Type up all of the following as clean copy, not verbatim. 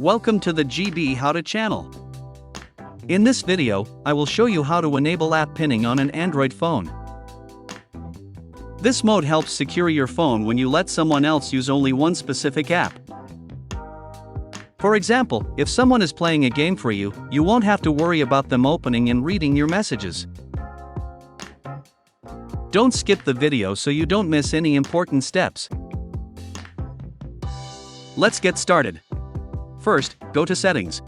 Welcome to the GB How To channel. In this video, I will show you how to enable app pinning on an Android phone. This mode helps secure your phone when you let someone else use only one specific app. For example, if someone is playing a game for you, you won't have to worry about them opening and reading your messages. Don't skip the video so you don't miss any important steps. Let's get started. First, go to Settings.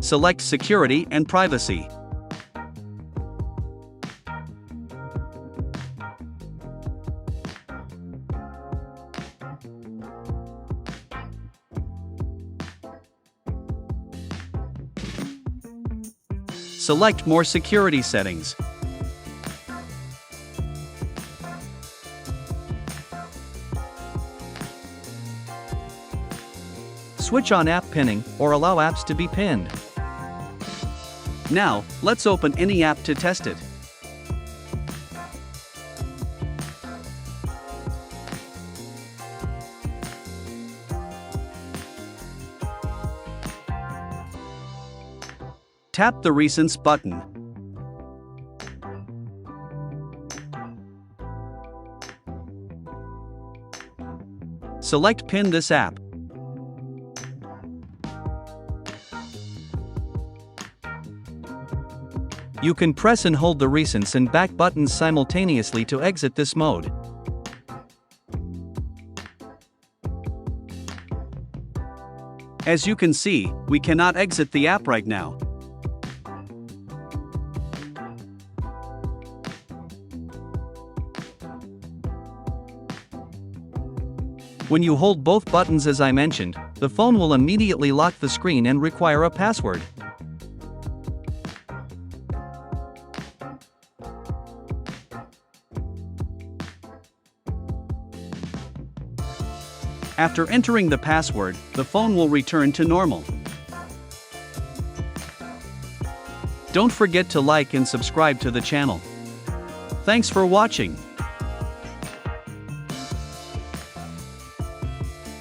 Select Security and Privacy. Select More Security Settings. Switch on app pinning, or allow apps to be pinned. Now, let's open any app to test it. Tap the Recents button. Select Pin this app. You can press and hold the Recents and back buttons simultaneously to exit this mode. As you can see, we cannot exit the app right now. When you hold both buttons as I mentioned, the phone will immediately lock the screen and require a password. After entering the password, the phone will return to normal. Don't forget to like and subscribe to the channel. Thanks for watching.